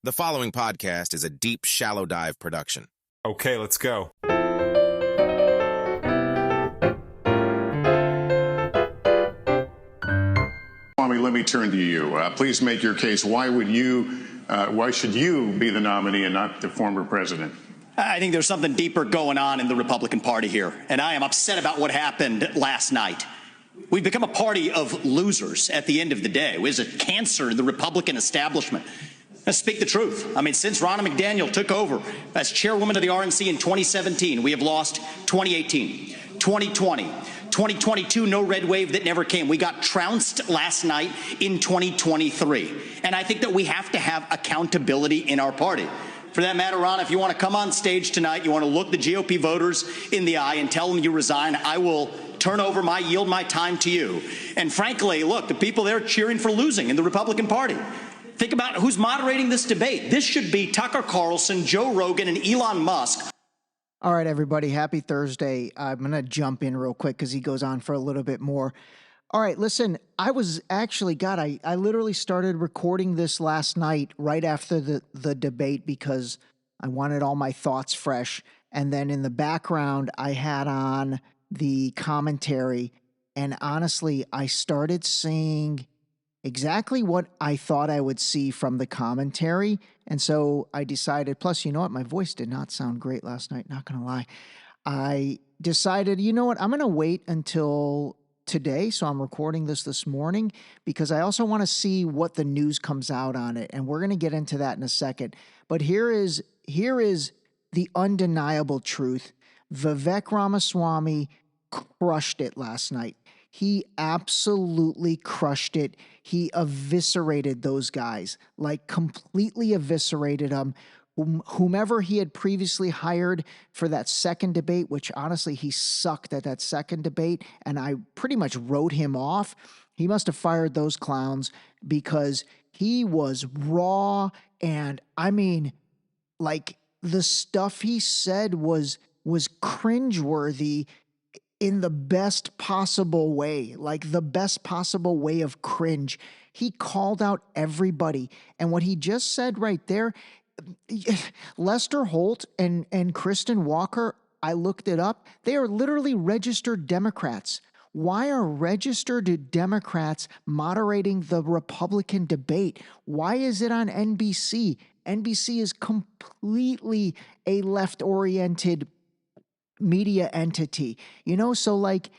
The following podcast is a deep, shallow dive production. Okay, let's go. Let me turn to you. Please make your case. Why should you be the nominee and not the former president? I think there's something deeper going on in the Republican Party here, and I am upset about what happened last night. We've become a party of losers at the end of the day. It was a cancer in the Republican establishment. Let's speak the truth. I mean, since Ronald McDaniel took over as chairwoman of the RNC in 2017, we have lost 2018, 2020, 2022, no red wave that never came. We got trounced last night in 2023. And I think that we have to have accountability in our party. For that matter, Ron, if you want to come on stage tonight, you want to look the GOP voters in the eye and tell them you resign, I will yield my time to you. And frankly, look, the people there cheering for losing in the Republican Party. Think about who's moderating this debate. This should be Tucker Carlson, Joe Rogan, and Elon Musk. All right, everybody, happy Thursday. I'm going to jump in real quick because he goes on for a little bit more. All right, listen, I literally started recording this last night right after the debate because I wanted all my thoughts fresh. And then in the background, I had on the commentary. And honestly, I started seeing exactly what I thought I would see from the commentary. And so I decided, plus, you know what? My voice did not sound great last night, not going to lie. I decided, you know what? I'm going to wait until today. So I'm recording this morning because I also want to see what the news comes out on it. And we're going to get into that in a second. But here is the undeniable truth. Vivek Ramaswamy crushed it last night. He absolutely crushed it. He eviscerated those guys, like completely eviscerated them. Whomever he had previously hired for that second debate, which honestly, he sucked at that second debate, and I pretty much wrote him off. He must have fired those clowns because he was raw. And I mean, like the stuff he said was cringeworthy in the best possible way, like the best possible way of cringe. He called out everybody. And what he just said right there, Lester Holt and Kristen Walker, I looked it up. They are literally registered Democrats. Why are registered Democrats moderating the Republican debate? Why is it on NBC? NBC is completely a left-oriented media entity, so like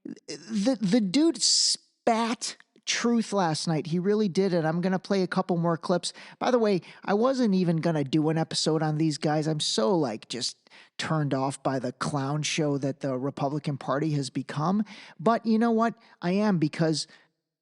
the dude spat truth last night. He really did it. I'm going to play a couple more clips. By the way, I wasn't even going to do an episode on these guys. I'm so just turned off by the clown show that the Republican Party has become. But you know what? I am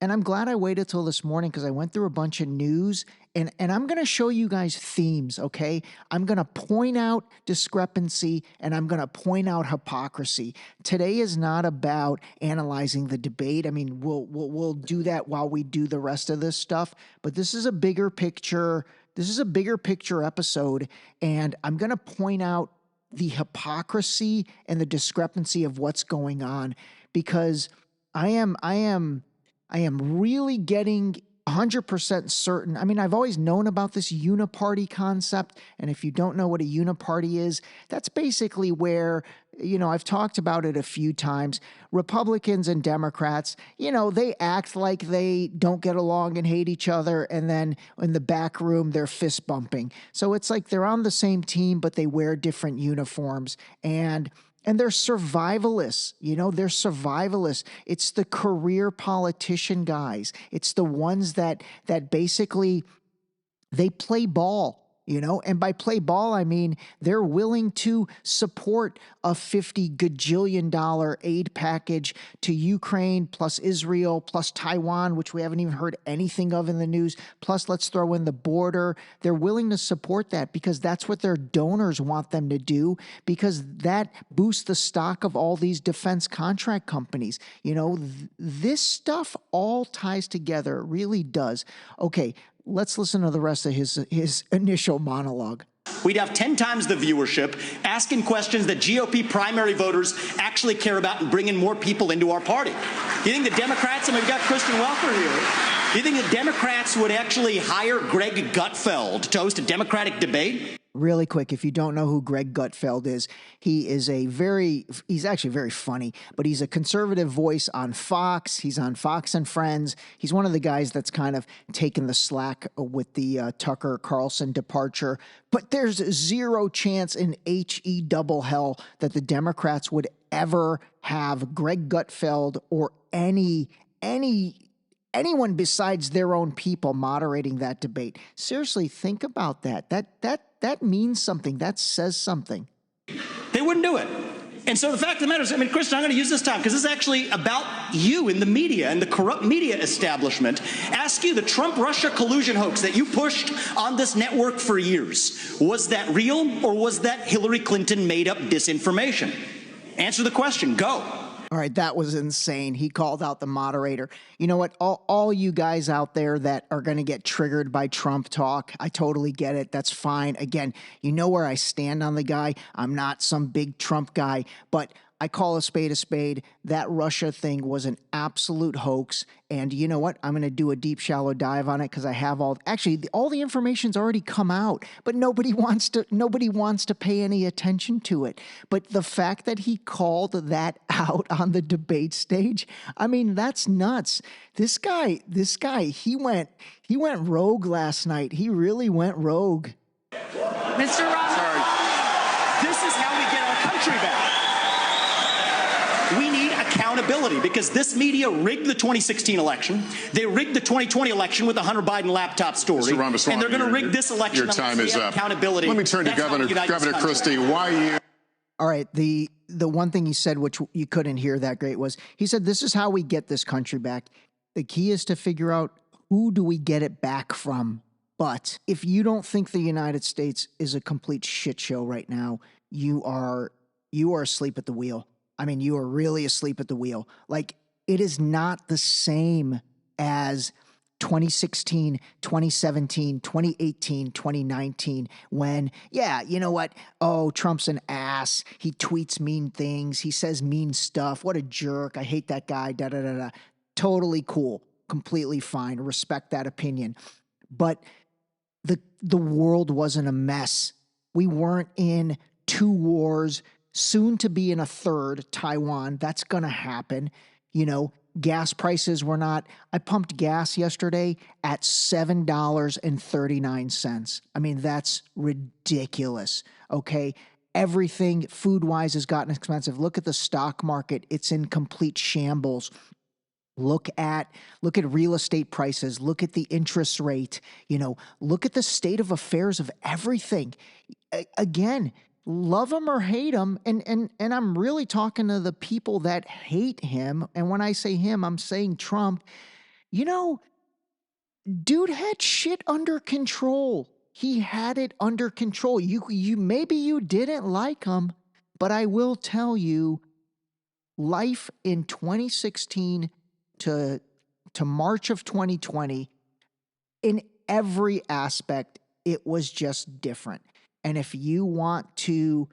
and I'm glad I waited till this morning because I went through a bunch of news and I'm going to show you guys themes, okay? I'm going to point out discrepancy and I'm going to point out hypocrisy. Today is not about analyzing the debate. I mean, we'll do that while we do the rest of this stuff, but this is a bigger picture. This is a bigger picture episode, and I'm going to point out the hypocrisy and the discrepancy of what's going on because I am really getting 100% certain. I mean, I've always known about this uniparty concept. And if you don't know what a uniparty is, that's basically where, I've talked about it a few times. Republicans and Democrats, they act like they don't get along and hate each other. And then in the back room, they're fist bumping. So it's like they're on the same team, but they wear different uniforms. And they're survivalists, they're survivalists. It's the career politician guys. It's the ones that basically they play ball. And by play ball, I mean they're willing to support a $50 gajillion aid package to Ukraine, plus Israel, plus Taiwan, which we haven't even heard anything of in the news. Plus, let's throw in the border. They're willing to support that because that's what their donors want them to do, because that boosts the stock of all these defense contract companies. This stuff all ties together, it really does. Okay. Let's listen to the rest of his initial monologue. We'd have 10 times the viewership, asking questions that GOP primary voters actually care about and bringing more people into our party. You think the Democrats, and we've got Kristen Welker here, Do you think the Democrats would actually hire Greg Gutfeld to host a Democratic debate? Really quick, if you don't know who Greg Gutfeld is, he's actually very funny, but he's a conservative voice on Fox. He's on Fox and Friends. He's one of the guys that's kind of taken the slack with the Tucker Carlson departure. But there's zero chance in HE double hell that the Democrats would ever have Greg Gutfeld or anyone besides their own people moderating that debate. Seriously, think about that. That means something. That says something. They wouldn't do it. And so the fact of the matter is, Christian, I'm going to use this time because this is actually about you in the media and the corrupt media establishment. Ask you, the Trump-Russia collusion hoax that you pushed on this network for years, was that real or was that Hillary Clinton made up disinformation? Answer the question. Go. All right, that was insane. He called out the moderator. You know what? All you guys out there that are going to get triggered by Trump talk, I totally get it. That's fine. Again, you know where I stand on the guy. I'm not some big Trump guy, but I call a spade a spade. That Russia thing was an absolute hoax. And you know what? I'm going to do a deep, shallow dive on it because I have all the information's already come out, but nobody wants to pay any attention to it. But the fact that he called that out on the debate stage, I mean, that's nuts. This guy, he went rogue last night. He really went rogue. Mr. Ronald, this is how we get our country back. We need accountability because this media rigged the 2016 election. They rigged the 2020 election with the Hunter Biden laptop story. Mr. Ramaswamy, and they're going to rig this election. Your time is up. Accountability. Let me turn to Governor Christie. Why you? All right. The one thing he said, which you couldn't hear that great, was he said, this is how we get this country back. The key is to figure out who do we get it back from. But if you don't think the United States is a complete shit show right now, you are asleep at the wheel. I mean, you are really asleep at the wheel. Like, it is not the same as 2016, 2017, 2018, 2019, when, yeah, you know what? Oh, Trump's an ass. He tweets mean things. He says mean stuff. What a jerk. I hate that guy. Da, da, da, da. Totally cool. Completely fine. Respect that opinion. But the world wasn't a mess. We weren't in 2 wars, soon to be in a third, Taiwan. That's going to happen. You know, gas prices were not. I pumped gas yesterday at $7.39. I mean, that's ridiculous. Okay. Everything food-wise has gotten expensive. Look at the stock market. It's in complete shambles. Look at real estate prices. Look at the interest rate. You know, look at the state of affairs of everything. Again, love him or hate him, and I'm really talking to the people that hate him. And when I say him, I'm saying Trump. You know, dude had shit under control. He had it under control. You maybe you didn't like him, but I will tell you, life in 2016 to March of 2020, in every aspect, it was just different. And if you want to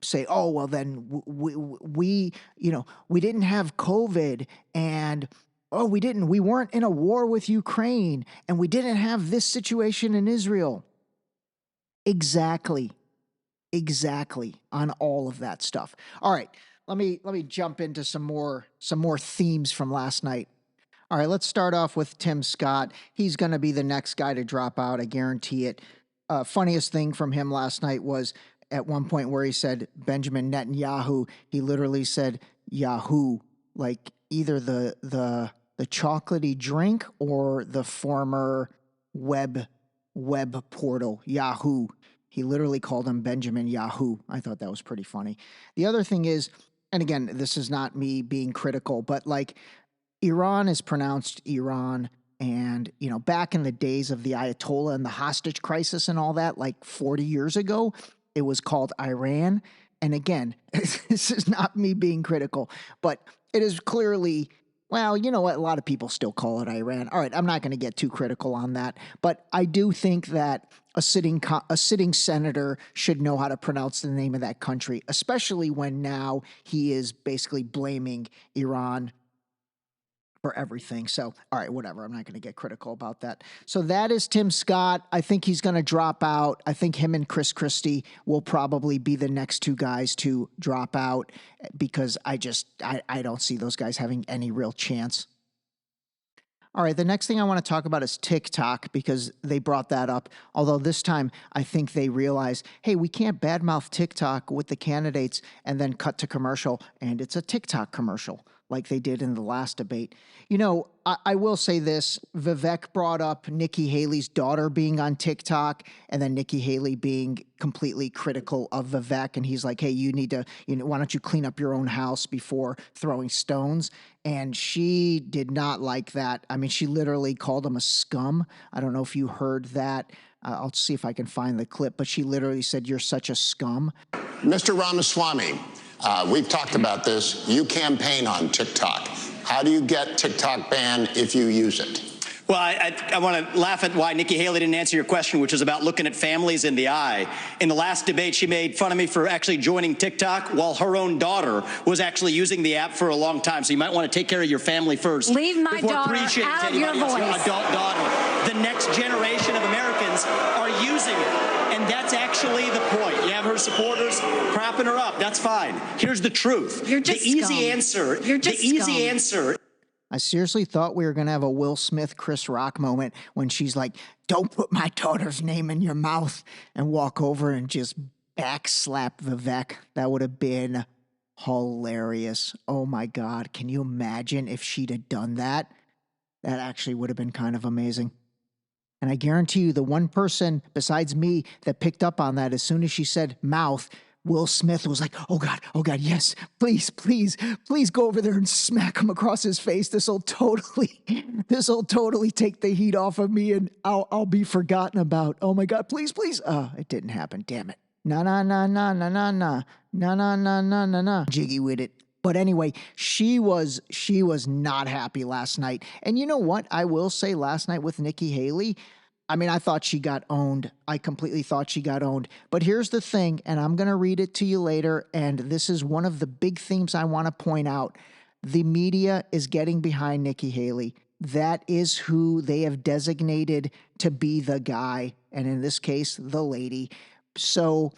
say, oh, well, then we didn't have COVID, and we weren't in a war with Ukraine, and we didn't have this situation in Israel. Exactly on all of that stuff. All right, let me jump into some more themes from last night. All right, let's start off with Tim Scott. He's going to be the next guy to drop out. I guarantee it. Funniest thing from him last night was at one point where he said Benjamin Netanyahu. He literally said Yahoo, like either the chocolatey drink or the former web portal Yahoo. He literally called him Benjamin Yahoo. I thought that was pretty funny. The other thing is, and again, this is not me being critical, but like Iran is pronounced Iran. And, you know, back in the days of the Ayatollah and the hostage crisis and all that, like 40 years ago, it was called Iran. And again, this is not me being critical, but it is clearly, well, you know what? A lot of people still call it Iran. All right, I'm not going to get too critical on that, but I do think that a sitting senator should know how to pronounce the name of that country, especially when now he is basically blaming Iran for everything. So, all right, whatever. I'm not going to get critical about that. So that is Tim Scott. I think he's going to drop out. I think him and Chris Christie will probably be the next two guys to drop out because I don't see those guys having any real chance. All right, the next thing I want to talk about is TikTok because they brought that up. Although this time I think they realize, hey, we can't badmouth TikTok with the candidates and then cut to commercial, and it's a TikTok commercial like they did in the last debate. You know, I will say this. Vivek brought up Nikki Haley's daughter being on TikTok and then Nikki Haley being completely critical of Vivek. And he's like, hey, you need to, why don't you clean up your own house before throwing stones? And she did not like that. I mean, she literally called him a scum. I don't know if you heard that. I'll see if I can find the clip, but she literally said, you're such a scum. Mr. Ramaswamy, we've talked about this. You campaign on TikTok. How do you get TikTok banned if you use it? Well, I want to laugh at why Nikki Haley didn't answer your question, which was about looking at families in the eye. In the last debate, she made fun of me for actually joining TikTok while her own daughter was actually using the app for a long time. So you might want to take care of your family first. Leave my daughter out of your voice. Your adult daughter. The next generation of Americans are using it. And that's actually the point. You have her supporters crapping her up. That's fine. Here's the truth. You're just the easy scum. answer. You're just the easy scum. answer. I seriously thought we were going to have a Will Smith, Chris Rock moment when she's like, don't put my daughter's name in your mouth, and walk over and just backslap Vivek. That would have been hilarious. Oh my God. Can you imagine if she'd have done that? That actually would have been kind of amazing. And I guarantee you the one person besides me that picked up on that as soon as she said mouth, Will Smith was like, oh God, yes, please go over there and smack him across his face. This'll totally take the heat off of me and I'll be forgotten about. Oh my God, please. Oh, it didn't happen. Damn it. Nah. Jiggy with it. But anyway, she was not happy last night. And you know what? I will say last night with Nikki Haley, I mean, I thought she got owned. I completely thought she got owned. But here's the thing, and I'm going to read it to you later, and this is one of the big themes I want to point out. The media is getting behind Nikki Haley. That is who they have designated to be the guy, and in this case, the lady. So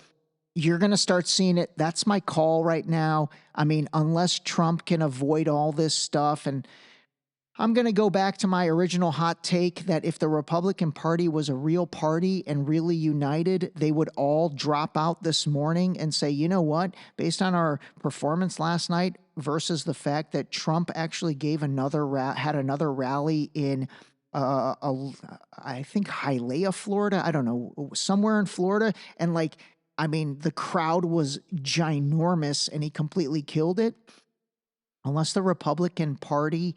you're going to start seeing it. That's my call right now. I mean, unless Trump can avoid all this stuff, and I'm going to go back to my original hot take that if the Republican Party was a real party and really united, they would all drop out this morning and say, you know what, based on our performance last night versus the fact that Trump actually gave had another rally in I think Hialeah, Florida. I don't know, somewhere in Florida. And the crowd was ginormous and he completely killed it. Unless the Republican Party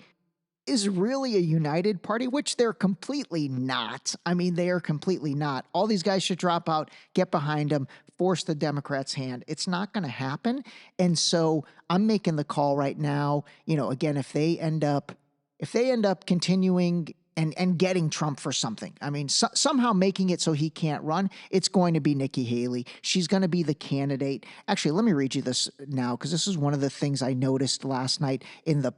is really a united party, which they're completely not. I mean, they are completely not. All these guys should drop out, get behind them, force the Democrats' hand. It's not going to happen. And so I'm making the call right now, again, if they end up continuing and getting Trump for something, I mean, somehow making it so he can't run, it's going to be Nikki Haley. She's going to be the candidate. Actually, let me read you this now, because this is one of the things I noticed last night in the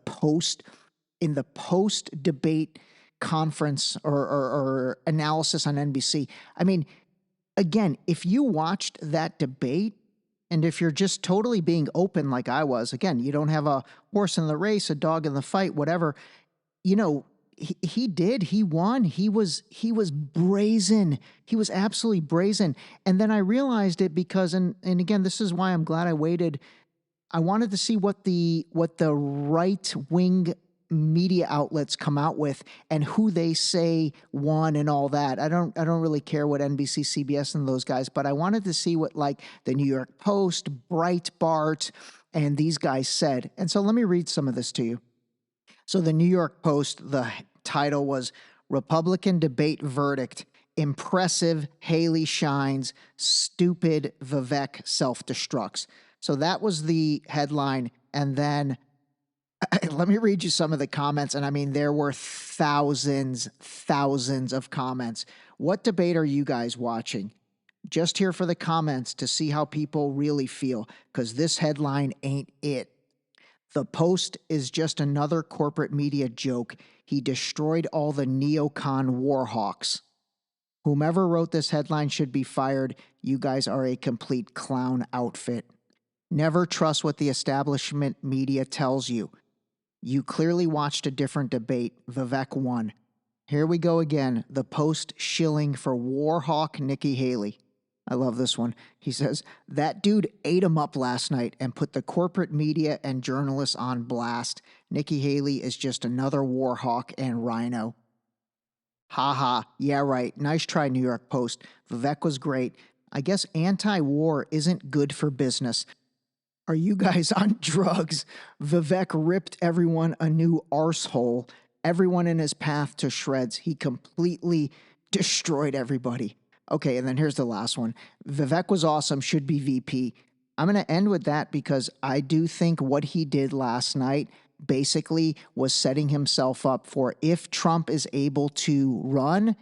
post-debate conference or analysis on NBC. I mean, again, if you watched that debate and if you're just totally being open like I was, again, you don't have a horse in the race, a dog in the fight, whatever, he won. He was brazen. He was absolutely brazen. And then I realized it because, and again, this is why I'm glad I waited. I wanted to see what the right-wing media outlets come out with and who they say won and all that. I don't really care what NBC, CBS and those guys, but I wanted to see what the New York Post, Breitbart, and these guys said. And so let me read some of this to you. So the New York Post, the title was Republican Debate Verdict, Impressive Haley Shines, Stupid Vivek Self-Destructs. So that was the headline. And then let me read you some of the comments. And I mean, there were thousands of comments. What debate are you guys watching? Just here for the comments to see how people really feel, because this headline ain't it. The Post is just another corporate media joke. He destroyed all the neocon warhawks. Whomever wrote this headline should be fired. You guys are a complete clown outfit. Never trust what the establishment media tells you. You clearly watched a different debate. Vivek won. Here we go again. The Post shilling for warhawk Nikki Haley. I love this one. He says, that dude ate him up last night and put the corporate media and journalists on blast. Nikki Haley is just another warhawk and rhino. Ha ha. Yeah, right. Nice try, New York Post. Vivek was great. I guess anti-war isn't good for business. Are you guys on drugs? Vivek ripped everyone a new arsehole. Everyone in his path to shreds. He completely destroyed everybody. Okay, and then here's the last one. Vivek was awesome, should be VP. I'm going to end with that because I do think what he did last night basically was setting himself up for if Trump is able to run,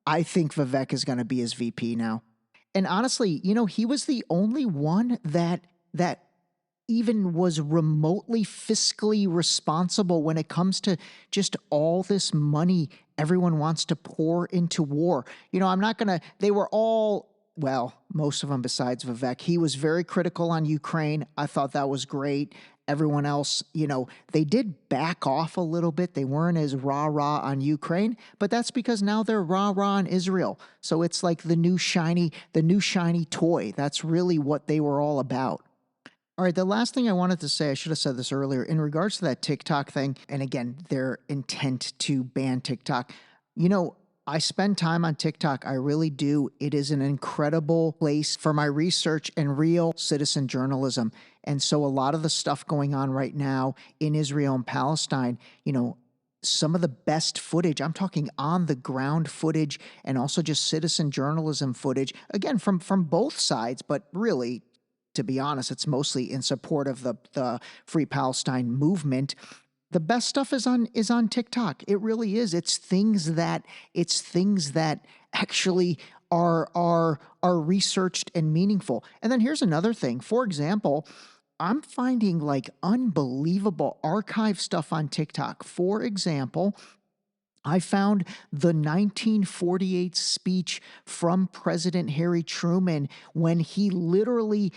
I think Vivek is going to be his VP now. And honestly, you know, he was the only one that even was remotely fiscally responsible when it comes to just all this money everyone wants to pour into war. You know, they were all, well, most of them besides Vivek. He was very critical on Ukraine. I thought that was great. Everyone else, you know, they did back off a little bit. They weren't as rah-rah on Ukraine, but that's because now they're rah-rah on Israel. So it's like the new shiny toy. That's really what they were all about. All right, the last thing I wanted to say, I should have said this earlier, in regards to that TikTok thing, and again, their intent to ban TikTok. You know, I spend time on TikTok. I really do. It is an incredible place for my research and real citizen journalism. And so a lot of the stuff going on right now in Israel and Palestine, you know, some of the best footage, I'm talking on the ground footage and also just citizen journalism footage, again, from both sides, but really, to be honest, it's mostly in support of the Free Palestine movement. The best stuff is on TikTok. It really is. It's things that actually are researched and meaningful. And then here's another thing. For example, I'm finding like unbelievable archive stuff on TikTok. For example, I found the 1948 speech from President Harry Truman when he literally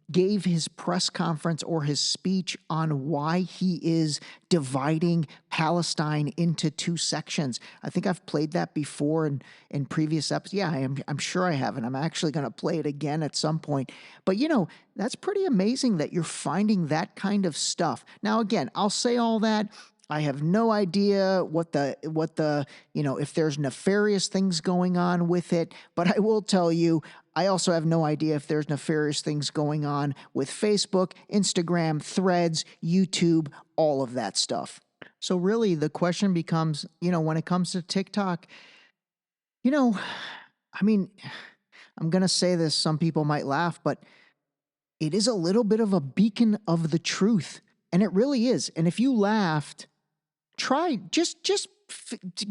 gave his press conference or his speech on why he is dividing Palestine into two sections. I think I've played that before in previous episodes. Yeah, I'm sure I have, and I'm actually going to play it again at some point. But, you know, that's pretty amazing that you're finding that kind of stuff. Now, again, I'll say all that. I have no idea what the, you know, if there's nefarious things going on with it, but I will tell you, I also have no idea if there's nefarious things going on with Facebook, Instagram, Threads, YouTube, all of that stuff. So really the question becomes, you know, when it comes to TikTok, you know, I mean, I'm going to say this, some people might laugh, but it is a little bit of a beacon of the truth. And it really is. And if you laughed, just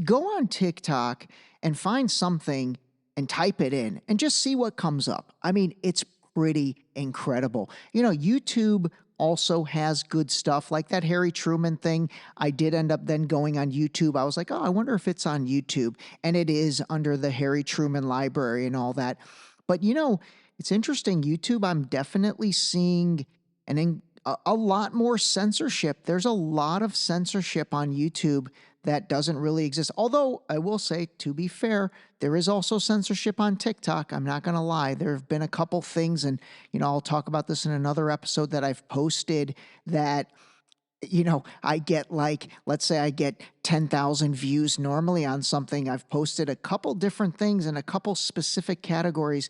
go on TikTok and find something and type it in and just see what comes up. I mean, it's pretty incredible. You know, YouTube also has good stuff like that Harry Truman thing. I did end up then going on YouTube. I was like, oh, I wonder if it's on YouTube. And it is under the Harry Truman library and all that. But, you know, it's interesting. YouTube, I'm definitely seeing a lot more censorship. There's a lot of censorship on YouTube that doesn't really exist. Although I will say, to be fair, there is also censorship on TikTok. I'm not going to lie. There have been a couple things, and, you know, I'll talk about this in another episode that I've posted that, you know, I get like, let's say I get 10,000 views normally on something. I've posted a couple different things in a couple specific categories,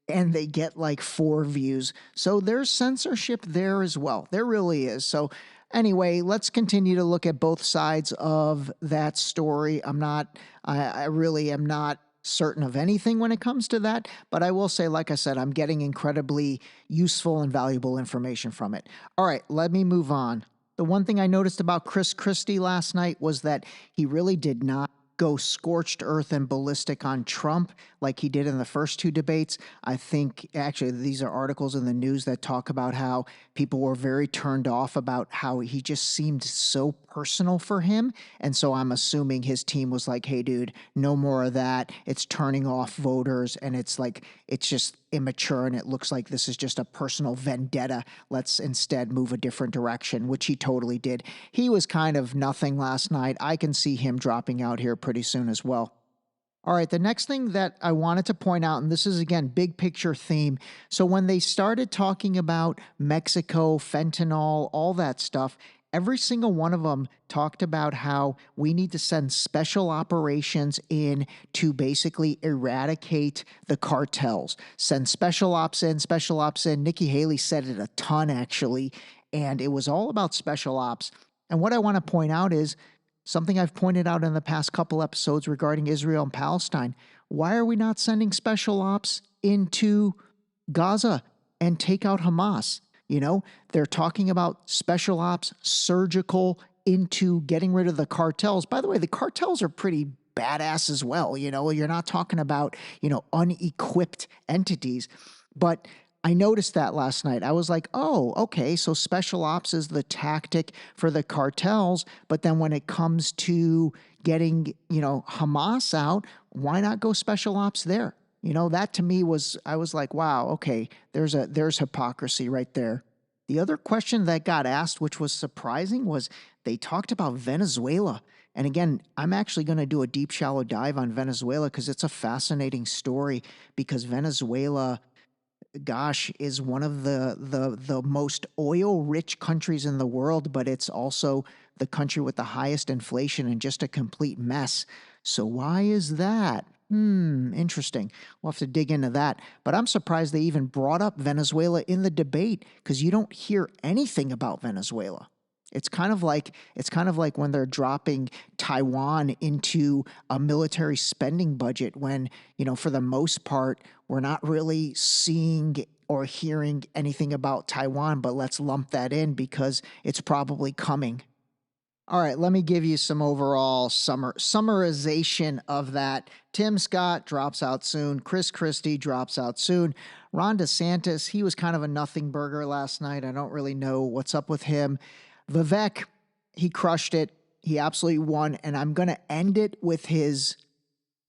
and they get like 4 views. So there's censorship there as well. There really is. So anyway, let's continue to look at both sides of that story. I really am not certain of anything when it comes to that, but I will say, like I said, I'm getting incredibly useful and valuable information from it. All right, let me move on. The one thing I noticed about Chris Christie last night was that he really did not go scorched earth and ballistic on Trump like he did in the first two debates. I think actually these are articles in the news that talk about how people were very turned off about how he just seemed so personal for him. And so I'm assuming his team was like, hey, dude, no more of that. It's turning off voters. And it's like, it's just immature. And it looks like this is just a personal vendetta. Let's instead move a different direction, which he totally did. He was kind of nothing last night. I can see him dropping out here pretty soon as well. All right, the next thing that I wanted to point out, and this is, again, big picture theme. So when they started talking about Mexico, fentanyl, all that stuff, every single one of them talked about how we need to send special operations in to basically eradicate the cartels. Send special ops in, special ops in. Nikki Haley said it a ton, actually, and it was all about special ops. And what I want to point out is something I've pointed out in the past couple episodes regarding Israel and Palestine. Why are we not sending special ops into Gaza and take out Hamas? You know, they're talking about special ops, surgical, into getting rid of the cartels. By the way, the cartels are pretty badass as well. You know, you're not talking about, unequipped entities. But I noticed that last night. I was like, oh, okay, so special ops is the tactic for the cartels, but then when it comes to getting, Hamas out, why not go special ops there? That to me I was like, wow, okay, there's hypocrisy right there. The other question that got asked, which was surprising, was they talked about Venezuela. And again, I'm actually going to do a deep, shallow dive on Venezuela because it's a fascinating story, because Venezuela, gosh, is one of the most oil-rich countries in the world, but it's also the country with the highest inflation and just a complete mess. So why is that? Interesting. We'll have to dig into that. But I'm surprised they even brought up Venezuela in the debate, because you don't hear anything about Venezuela. It's kind of like when they're dropping Taiwan into a military spending budget when, for the most part, we're not really seeing or hearing anything about Taiwan, but let's lump that in because it's probably coming. All right, let me give you some overall summarization of that. Tim Scott drops out soon. Chris Christie drops out soon. Ron DeSantis, he was kind of a nothing burger last night. I don't really know what's up with him. Vivek, he crushed it. He absolutely won. And I'm going to end it with his,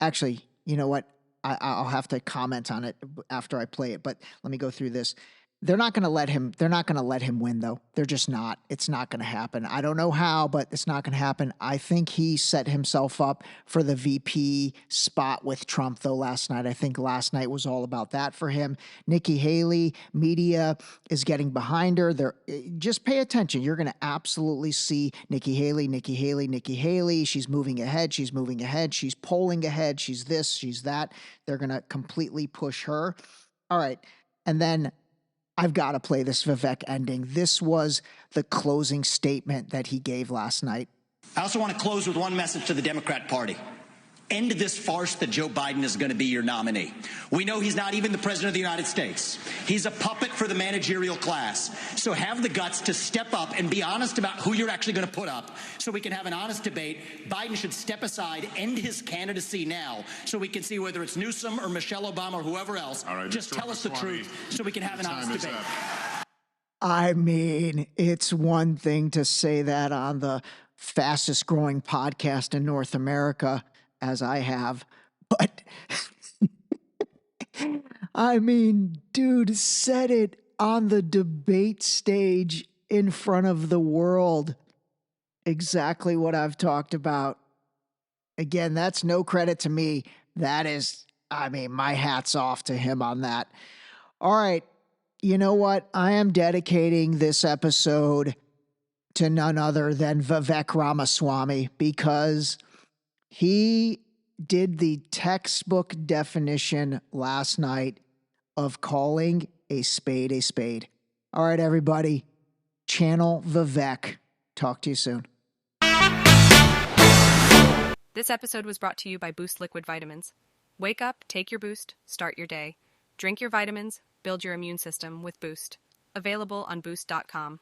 actually, you know what? I'll have to comment on it after I play it, but let me go through this. They're not going to let him win, though. They're just not. It's not going to happen. I don't know how, but it's not going to happen. I think he set himself up for the VP spot with Trump, though, last night. I think last night was all about that for him. Nikki Haley, media is getting behind her. Just pay attention. You're going to absolutely see Nikki Haley, Nikki Haley, Nikki Haley. She's moving ahead. She's moving ahead. She's polling ahead. She's this, she's that. They're going to completely push her. All right. And then I've got to play this Vivek ending. This was the closing statement that he gave last night. I also want to close with one message to the Democrat Party. End this farce that Joe Biden is going to be your nominee. We know he's not even the president of the United States. He's a puppet for the managerial class. So have the guts to step up and be honest about who you're actually going to put up so we can have an honest debate. Biden should step aside, end his candidacy now so we can see whether it's Newsom or Michelle Obama or whoever else. All right, just tell us the truth so we can have an honest debate. I mean, it's one thing to say that on the fastest growing podcast in North America, as I have, but I mean, dude said it on the debate stage in front of the world. Exactly what I've talked about. Again, that's no credit to me. That is, I mean, my hat's off to him on that. All right. You know what? I am dedicating this episode to none other than Vivek Ramaswamy, because he did the textbook definition last night of calling a spade a spade. All right, everybody. Channel Vivek. Talk to you soon. This episode was brought to you by Boost Liquid Vitamins. Wake up, take your Boost, start your day. Drink your vitamins, build your immune system with Boost. Available on Boost.com.